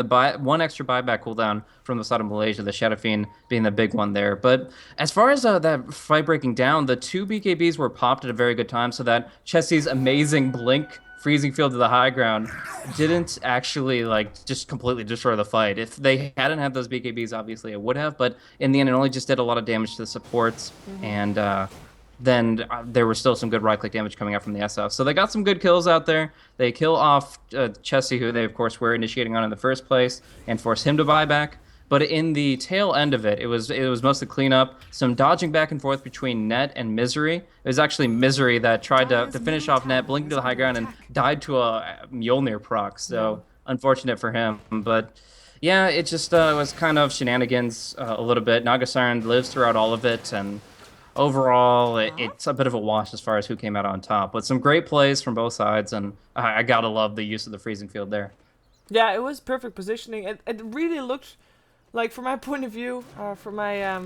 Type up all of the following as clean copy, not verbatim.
one extra buyback cooldown from the side of Malaysia, the Shadow Fiend being the big one there. But as far as that fight breaking down, the two BKBs were popped at a very good time, so that Chessie's amazing blink freezing field to the high ground didn't actually like just completely destroy the fight. If they hadn't had those BKBs, obviously it would have, but in the end, it only just did a lot of damage to the supports, and then there was still some good right-click damage coming out from the SF. So they got some good kills out there. They kill off Chessie, who they, of course, were initiating on in the first place, and force him to buy back. But in the tail end of it, it was mostly cleanup, some dodging back and forth between Net and Misery. It was actually Misery that tried to finish off Net, blinking to the high ground, and died to a Mjolnir proc. So unfortunate for him. But yeah, it just was kind of shenanigans a little bit. Nagasaran lives throughout all of it, and overall, it's a bit of a wash as far as who came out on top. But some great plays from both sides, and I gotta love the use of the freezing field there. Yeah, it was perfect positioning. It really looked like, from my point of view, from my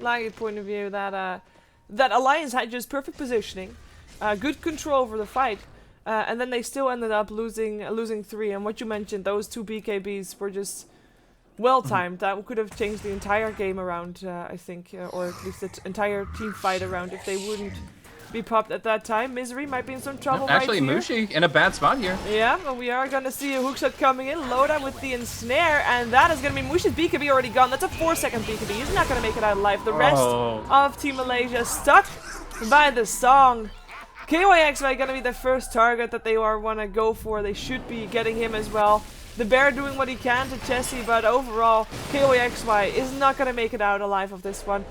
Laggy point of view, that that Alliance had just perfect positioning, good control over the fight, and then they still ended up losing 3. And what you mentioned, those 2 BKBs were just well timed. That could have changed the entire game around, I think, or at least the entire team fight around if they wouldn't be popped at that time. Misery might be in some trouble Actually, right Mushi in a bad spot here. Yeah, but we are gonna see a hookshot coming in. Loda with the ensnare, and that is gonna be Mushi's BKB already gone. That's a 4-second BKB. He's not gonna make it out alive. The rest of Team Malaysia stuck by the song. KYXY gonna be the first target that they wanna go for. They should be getting him as well. The bear doing what he can to Chessie, but overall, KYXY is not gonna make it out alive of this one.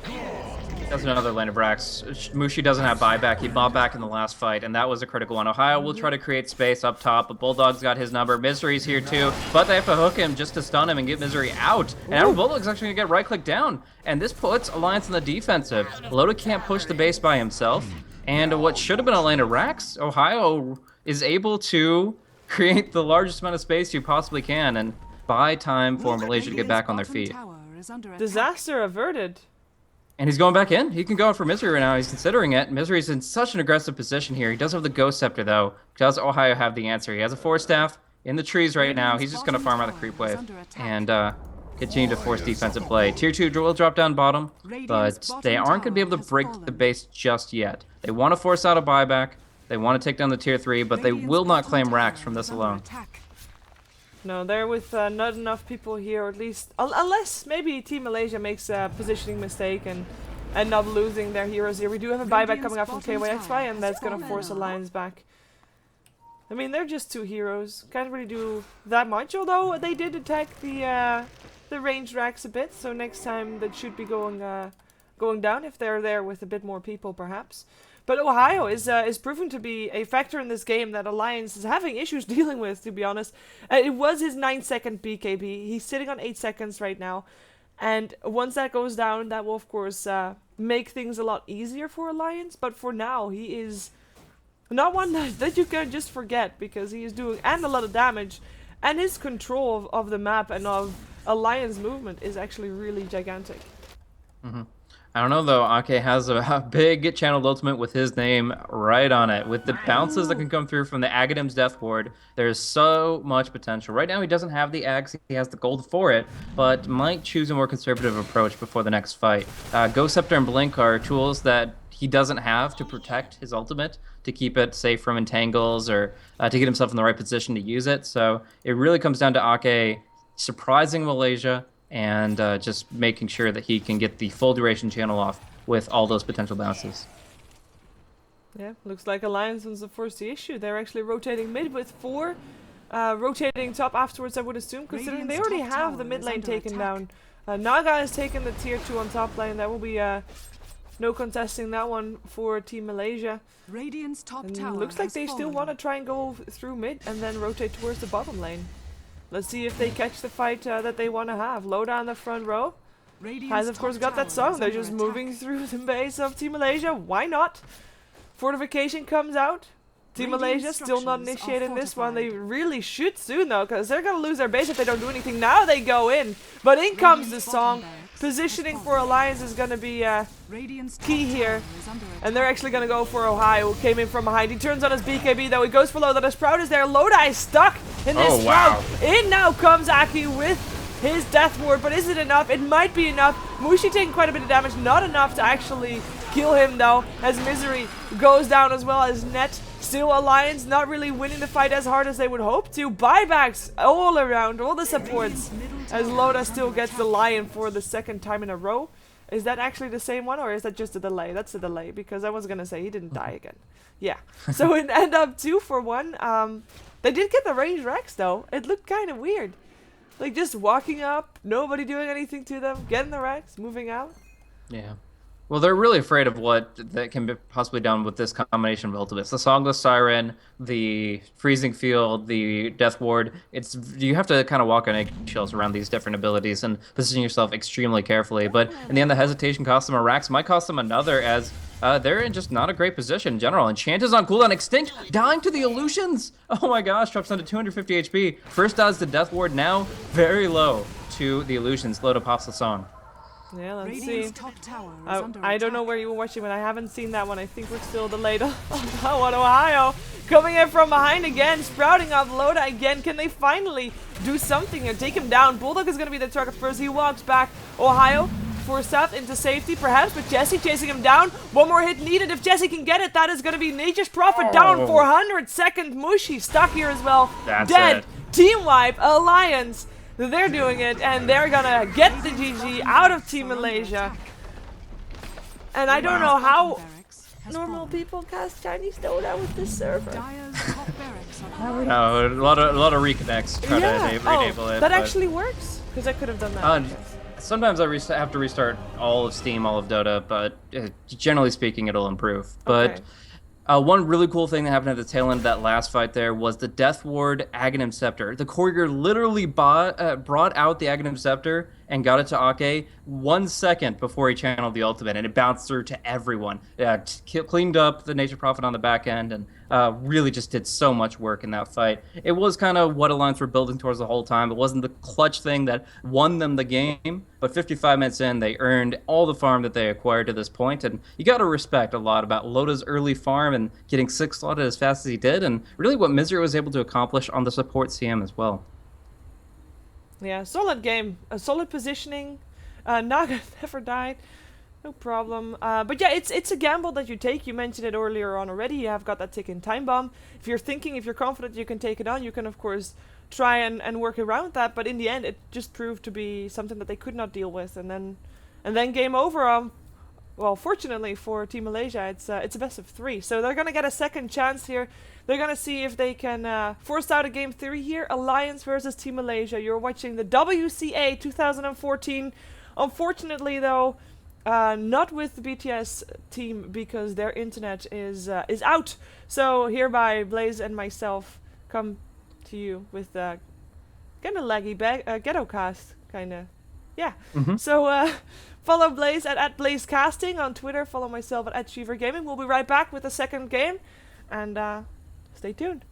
That's another lane of racks. Mushi doesn't have buyback. He bought back in the last fight, and that was a critical one. Ohio will try to create space up top, but Bulldog's got his number. Misery's here too, but they have to hook him just to stun him and get Misery out. And now Bulldog's actually going to get right-click down, and this puts Alliance in the defensive. Loda can't push the base by himself, and what should have been a lane of racks, Ohio is able to create the largest amount of space you possibly can and buy time for Malaysia to get back on their feet. Disaster averted. And he's going back in. He can go in for Misery right now. He's considering it. Misery's in such an aggressive position here. He does have the Ghost Scepter, though. Does Ohio have the answer? He has a Force Staff in the trees right now. He's just going to farm out the creep wave and continue to force defensive play. Tier 2 will drop down bottom, but they aren't going to be able to break the base just yet. They want to force out a buyback. They want to take down the Tier 3, but they will not claim racks from this alone. No, they're with not enough people here, or at least unless maybe Team Malaysia makes a positioning mistake and end up losing their heroes here. We do have a buyback coming up from KYXY, and that's gonna force Alliance back. I mean, they're just 2 heroes. Can't really do that much, although they did attack the ranged racks a bit. So next time that should be going down if they're there with a bit more people, perhaps. But Ohio is proven to be a factor in this game that Alliance is having issues dealing with, to be honest. It was his 9-second BKB. He's sitting on 8 seconds right now. And once that goes down, that will, of course, make things a lot easier for Alliance. But for now, he is not one that you can just forget, because he is doing and a lot of damage. And his control of the map and of Alliance movement is actually really gigantic. I don't know, though. Ake has a big channeled ultimate with his name right on it. With the bounces that can come through from the Agadim's Death Ward, there's so much potential. Right now, he doesn't have the Axe. He has the gold for it, but might choose a more conservative approach before the next fight. Ghost Scepter and Blink are tools that he doesn't have to protect his ultimate, to keep it safe from entangles or to get himself in the right position to use it. So it really comes down to Ake surprising Malaysia and just making sure that he can get the full duration channel off with all those potential bounces. Yeah, looks like Alliance was the first issue. They're actually rotating mid with 4, rotating top afterwards, I would assume, considering they already have the mid lane taken down. Naga has taken the tier 2 on top lane. That will be no contesting that one for Team Malaysia. And looks like they still want to try and go through mid and then rotate towards the bottom lane. Let's see if they catch the fight that they want to have. Loda on the front row has, of course, got that song. They're just moving through the base of Team Malaysia. Why not? Fortification comes out. Team Malaysia still not initiating this one. They really should soon, though, because they're going to lose their base if they don't do anything. Now they go in. But in comes the song. positioning for Alliance is going to be Radiant's key top here. tower is under And they're actually going to go for Ohio, who came in from behind. He turns on his BKB, though. He goes for Loda. The Sprout is there. Loda is stuck in this Oh, Sprout. wow. In now comes Aki with his Death Ward, but is it enough? It might be enough. Mushi taking quite a bit of damage. Not enough to actually kill him, though, as Misery goes down as well as Net. Still Alliance not really winning the fight as hard as they would hope to. Buybacks all around, all the supports, as Loda still gets the Lion for the second time in a row. Is that actually the same one, or is that just a delay? That's a delay, because I was gonna say he didn't die again. Yeah. So it ended up 2-for-1. They did get the range Rex, though. It looked kind of weird. Like, just walking up, nobody doing anything to them, getting the Rex, moving out. Yeah. Well, they're really afraid of what that can be possibly done with this combination of ultimates. The Songless Siren, the Freezing Field, the Death Ward. You have to kind of walk on eggshells around these different abilities and position yourself extremely carefully. But in the end, the hesitation cost them a Rax, might cost them another, as they're in just not a great position in general. Enchant is on cooldown. Extinct, dying to the illusions. Oh my gosh, drops down to 250 HP. First dodge the Death Ward, now very low to the illusions. Loda pops the song. Yeah, let's Radiant's see. top tower is under I don't know attack. where you were watching, but I haven't seen that one. I think we're still delayed on that one. Ohio coming in from behind again, sprouting off Loda again. Can they finally do something and take him down? Bulldog is going to be the target first. He walks back. Ohio forced out into safety, perhaps, but Jesse chasing him down. One more hit needed. If Jesse can get it, that is going to be Nature's Prophet down. 400-second Mushi stuck here as well. That's Dead. it. Team wipe. Alliance. They're doing it, and they're gonna get the GG out of Team Malaysia. And I don't know how Barracks has normal fallen. people cast Chinese Dota with this server. Dire's top barracks are under No, a lot of reconnects try to enable it. that but, actually works? Because I could have done that. I guess. sometimes I have to restart all of Steam, all of Dota, but generally speaking, it'll improve. But Okay. one really cool thing that happened at the tail end of that last fight there was the Death Ward Aghanim Scepter. The courier literally brought out the Aghanim Scepter and got it to Ake 1 second before he channeled the ultimate, and it bounced through to everyone. Cleaned up the Nature Prophet on the back end, and really just did so much work in that fight. It was kind of what Alliance were building towards the whole time. It wasn't the clutch thing that won them the game, but 55 minutes in, they earned all the farm that they acquired to this point, and you got to respect a lot about Loda's early farm and getting 6 slotted as fast as he did, and really what Misery was able to accomplish on the support CM as well. Yeah, solid game. A solid positioning. Naga never died. No problem. But yeah, it's a gamble that you take. You mentioned it earlier on already. You have got that ticking time bomb. If you're confident you can take it on, you can of course try and work around that. But in the end, it just proved to be something that they could not deal with. And then game over. Well, fortunately for Team Malaysia, it's a best of 3. So they're gonna get a second chance here. They're gonna see if they can force out a game 3 here. Alliance versus Team Malaysia. You're watching the WCA 2014. Unfortunately, though, not with the BTS team because their internet is out. So hereby, Blaze and myself come to you with kind of laggy ghetto cast, kind of. Yeah. So follow Blaze at BlazeCasting on Twitter. Follow myself at Cheever Gaming. We'll be right back with the second game, and stay tuned.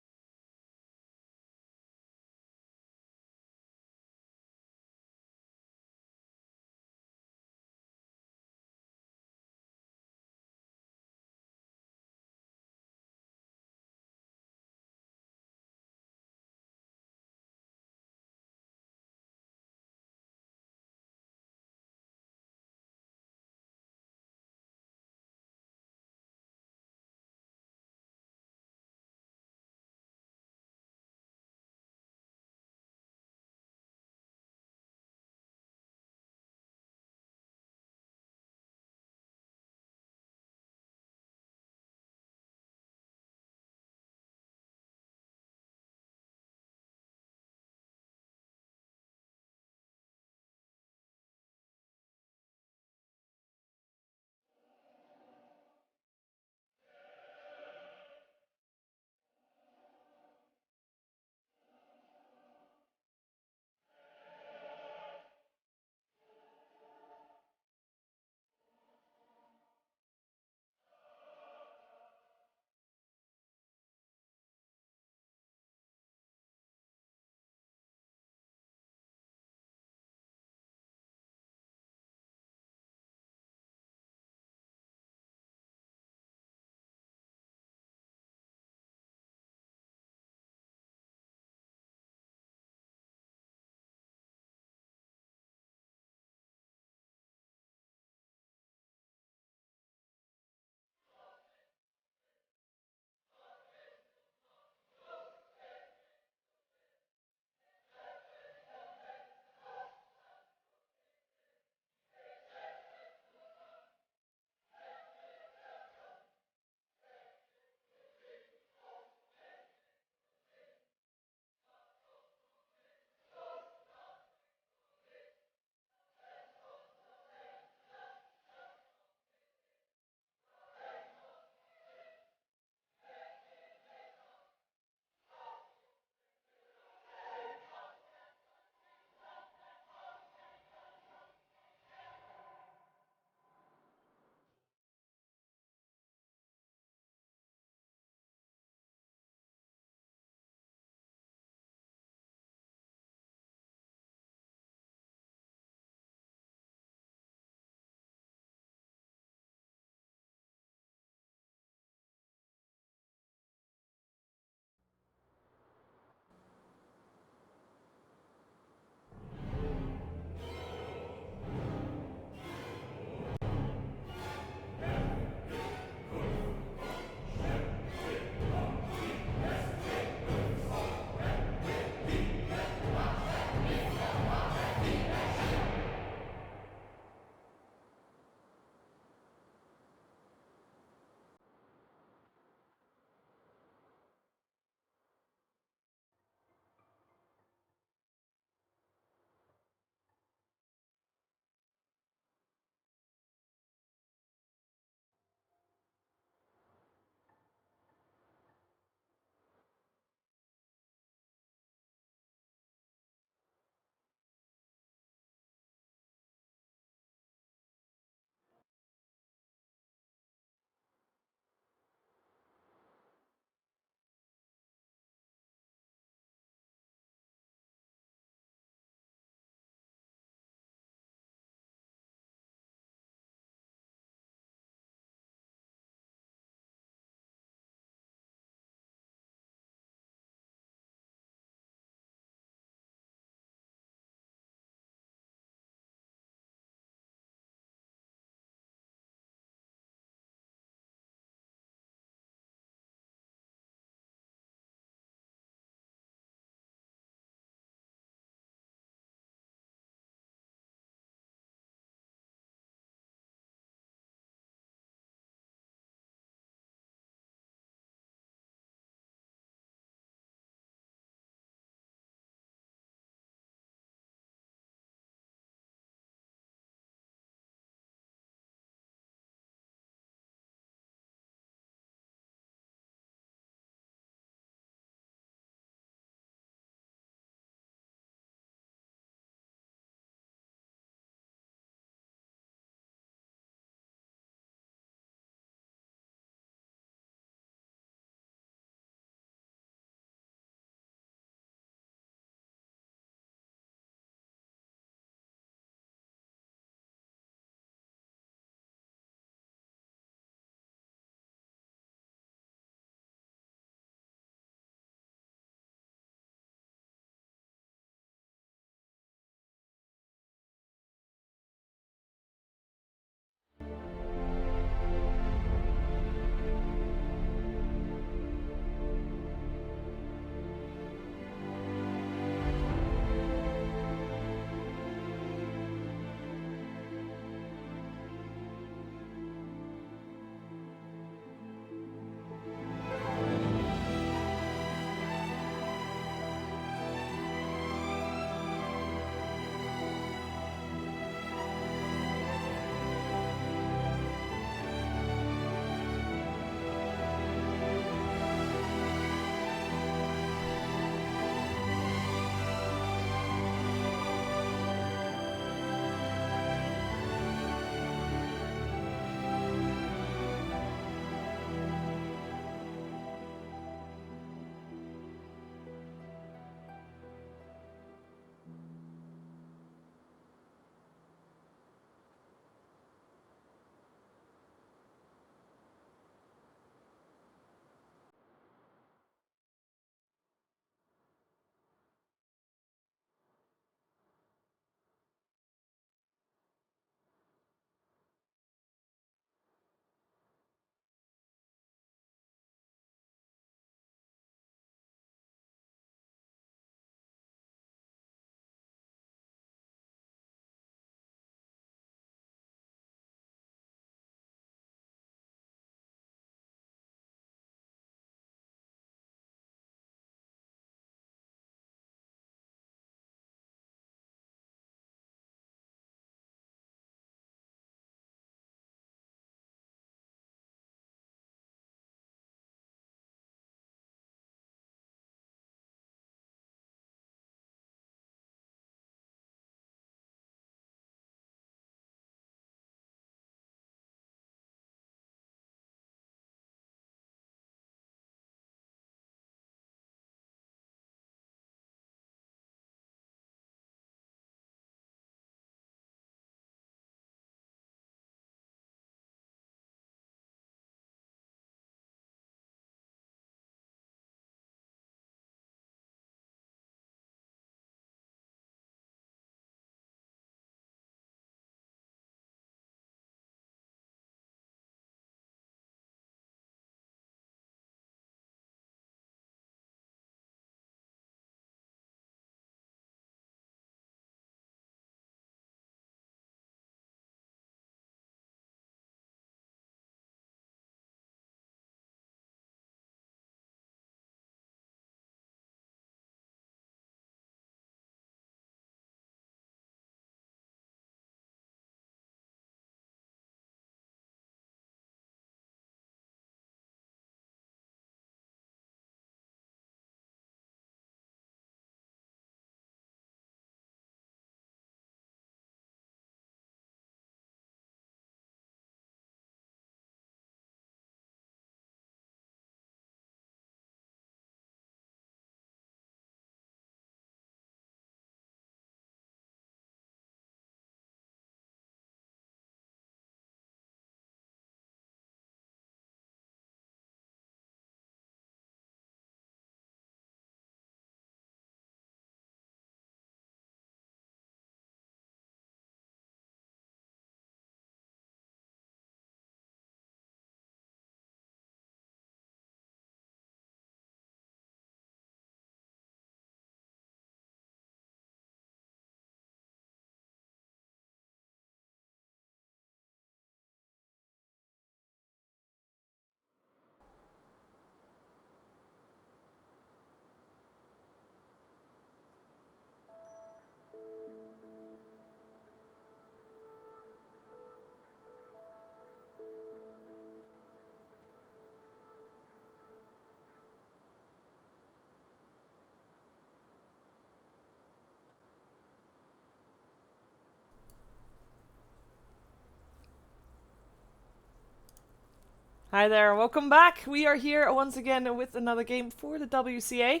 Hi there, welcome back. We are here once again with another game for the WCA.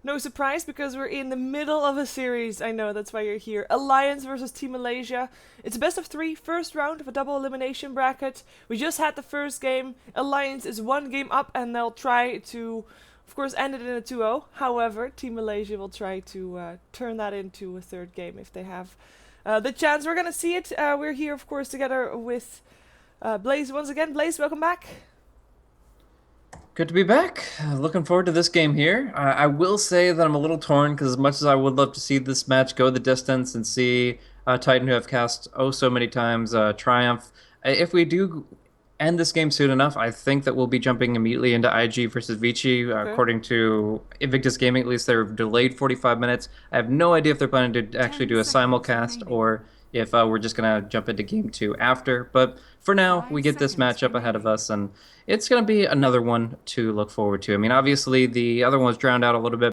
No surprise because we're in the middle of a series. I know, that's why you're here. Alliance versus Team Malaysia. It's a best of three, first round of a double elimination bracket. We just had the first game. Alliance is one game up and they'll try to, of course, end it in a 2-0. However, Team Malaysia will try to turn that into a third game if they have the chance. We're gonna see it. We're here, of course, together with Blaze once again. Blaze, welcome back. Good to be back. Looking forward to this game here. I will say that I'm a little torn because as much as I would love to see this match go the distance and see Titan, who I've cast oh so many times, triumph, if we do end this game soon enough, I think that we'll be jumping immediately into IG versus Vici. Okay. According to Invictus Gaming, at least they're delayed 45 minutes. I have no idea if they're planning to actually do a 10 seconds simulcast remaining. or if we're just going to jump into game 2 after. But for now, 5 we get this seconds matchup ahead of remaining. us, and it's going to be another one to look forward to. I mean, obviously, the other one was drowned out a little bit